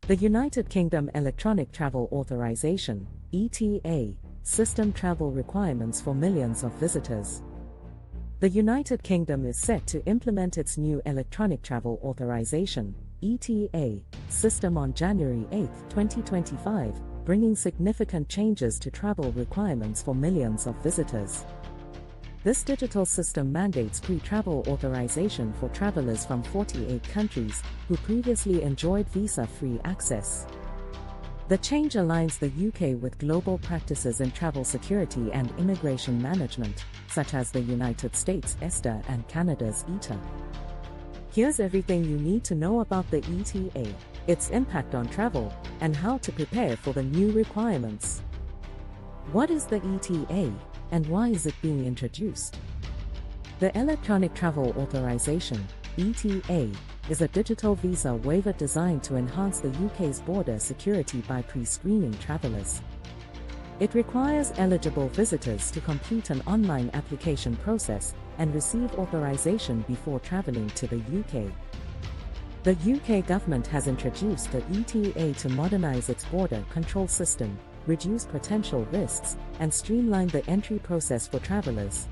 The United Kingdom Electronic Travel Authorisation (ETA) system travel requirements for millions of visitors. The United Kingdom is set to implement its new Electronic Travel Authorisation (ETA) system on January 8, 2025, bringing significant changes to travel requirements for millions of visitors. This digital system mandates pre-travel authorization for travelers from 48 countries who previously enjoyed visa-free access. The change aligns the UK with global practices in travel security and immigration management, such as the United States ESTA and Canada's ETA. Here's everything you need to know about the ETA, its impact on travel, and how to prepare for the new requirements. What is the ETA, and why is it being introduced? The Electronic Travel Authorisation (ETA) is a digital visa waiver designed to enhance the UK's border security by pre-screening travellers. It requires eligible visitors to complete an online application process and receive authorization before travelling to the UK. The UK government has introduced the ETA to modernise its border control system, reduce potential risks, and streamline the entry process for travellers.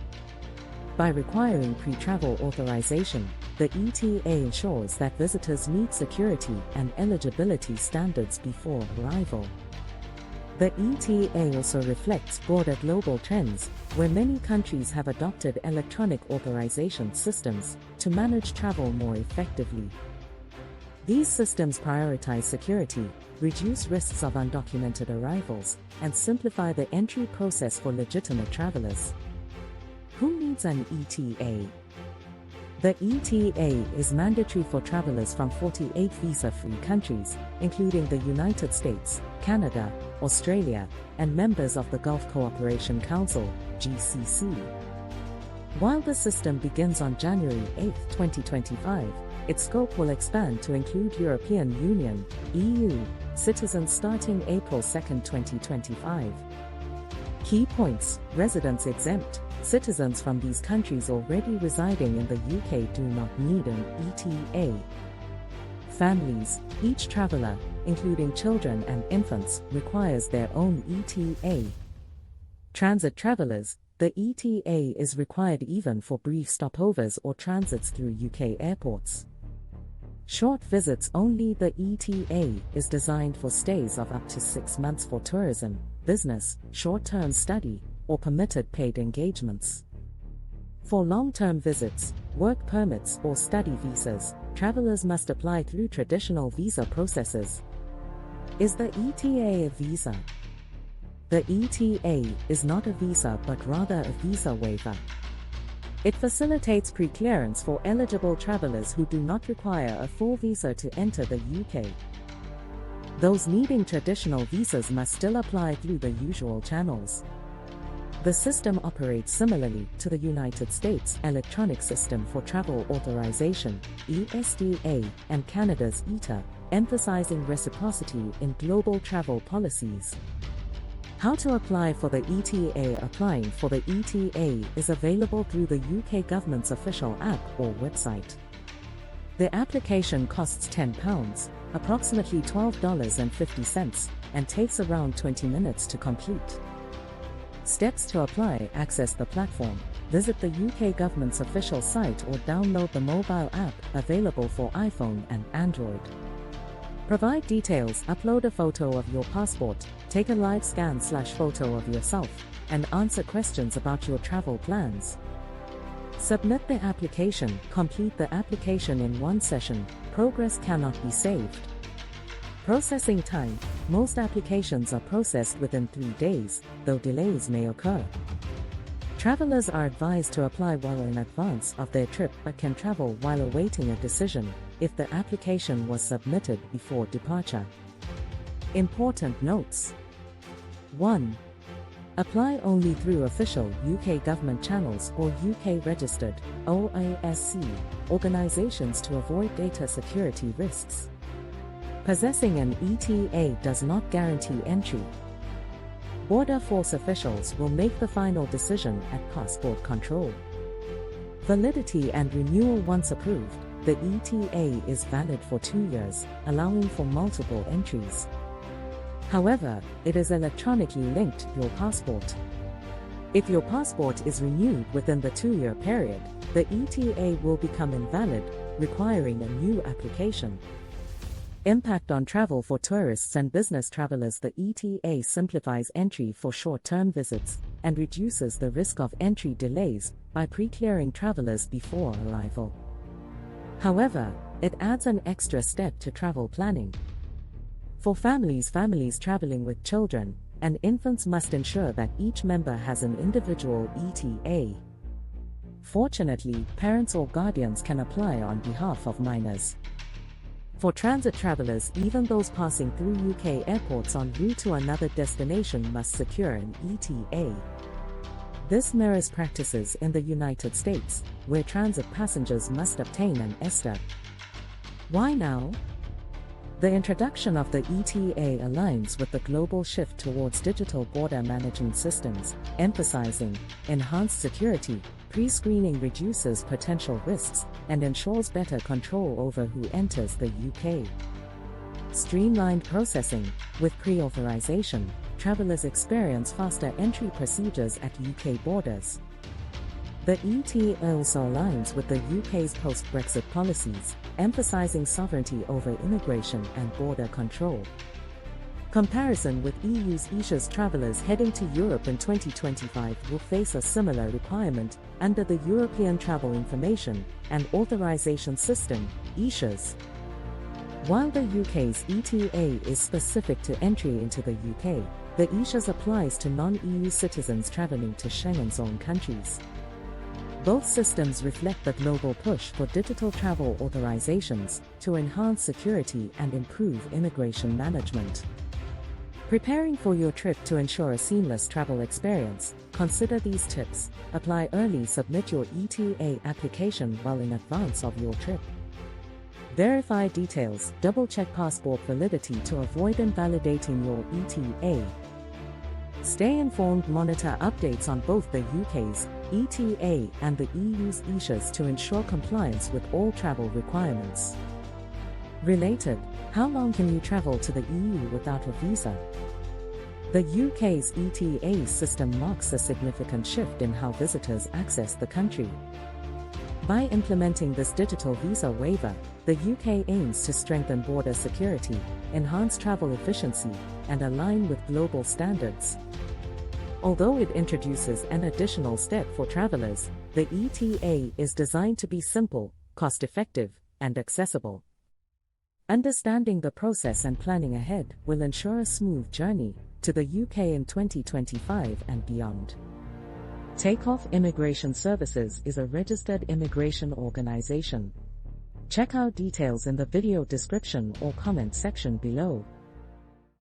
By requiring pre-travel authorization, the ETA ensures that visitors meet security and eligibility standards before arrival. The ETA also reflects broader global trends, where many countries have adopted electronic authorization systems to manage travel more effectively. These systems prioritize security, reduce risks of undocumented arrivals, and simplify the entry process for legitimate travelers. Who needs an ETA? The ETA is mandatory for travelers from 48 visa-free countries, including the United States, Canada, Australia, and members of the Gulf Cooperation Council, GCC. While the system begins on January 8, 2025, its scope will expand to include European Union (EU) citizens starting April 2, 2025. Key points: residents exempt. Citizens from these countries already residing in the UK do not need an ETA. Families: each traveller, including children and infants, requires their own ETA. Transit travellers: the ETA is required even for brief stopovers or transits through UK airports. Short visits only. The ETA is designed for stays of up to 6 months for tourism, business, short-term study, or permitted paid engagements. For long-term visits, work permits, or study visas, travelers must apply through traditional visa processes. Is the ETA a visa? The ETA is not a visa but rather a visa waiver. It facilitates pre-clearance for eligible travelers who do not require a full visa to enter the UK. Those needing traditional visas must still apply through the usual channels. The system operates similarly to the United States Electronic System for Travel Authorization (ESTA) and Canada's ETA, emphasizing reciprocity in global travel policies. How to apply for the ETA? Applying for the ETA is available through the UK government's official app or website. The application costs £10, approximately $12.50, and takes around 20 minutes to complete. Steps to apply: access the platform, visit the UK government's official site or download the mobile app available for iPhone and Android. Provide details: upload a photo of your passport, take a live scan/photo of yourself, and answer questions about your travel plans. Submit the application. Complete the application in one session. Progress cannot be saved. Processing time: most applications are processed within 3 days, though delays may occur. Travelers are advised to apply well in advance of their trip but can travel while awaiting a decision if the application was submitted before departure. Important notes: 1. Apply only through official UK government channels or UK-registered OISC organizations to avoid data security risks. Possessing an ETA does not guarantee entry. Border Force officials will make the final decision at passport control. Validity and renewal: once approved, the ETA is valid for 2 years, allowing for multiple entries. However, it is electronically linked to your passport. If your passport is renewed within the 2-year period, the ETA will become invalid, requiring a new application. Impact on travel for tourists and business travelers. The ETA simplifies entry for short-term visits and reduces the risk of entry delays by pre-clearing travelers before arrival. However, it adds an extra step to travel planning. For families traveling with children and infants must ensure that each member has an individual ETA. Fortunately, parents or guardians can apply on behalf of minors. For transit travelers, even those passing through UK airports en route to another destination must secure an ETA. This mirrors practices in the United States, where transit passengers must obtain an ETA. Why now? The introduction of the ETA aligns with the global shift towards digital border management systems, emphasizing enhanced security. Pre-screening reduces potential risks and ensures better control over who enters the UK. Streamlined processing. With pre-authorization, travelers experience faster entry procedures at UK borders. The ETA also aligns with the UK's post-Brexit policies, emphasizing sovereignty over immigration and border control. Comparison with EU's ETAs. Travelers heading to Europe in 2025 will face a similar requirement under the European Travel Information and Authorisation System, ETAs. While the UK's ETA is specific to entry into the UK, the ETAs applies to non-EU citizens travelling to Schengen zone countries. Both systems reflect the global push for digital travel authorizations to enhance security and improve immigration management. Preparing for your trip. To ensure a seamless travel experience, consider these tips. Apply early. Submit your ETA application well in advance of your trip. Verify details. Double-check passport validity to avoid invalidating your ETA. Stay informed. Monitor updates on both the UK's ETA and the EU's ETAs to ensure compliance with all travel requirements. Related, how long can you travel to the EU without a visa? The UK's ETA system marks a significant shift in how visitors access the country. By implementing this digital visa waiver, the UK aims to strengthen border security, enhance travel efficiency, and align with global standards. Although it introduces an additional step for travelers, the ETA is designed to be simple, cost-effective, and accessible. Understanding the process and planning ahead will ensure a smooth journey to the UK in 2025 and beyond. Takeoff Immigration Services is a registered immigration organization. Check out details in the video description or comment section below.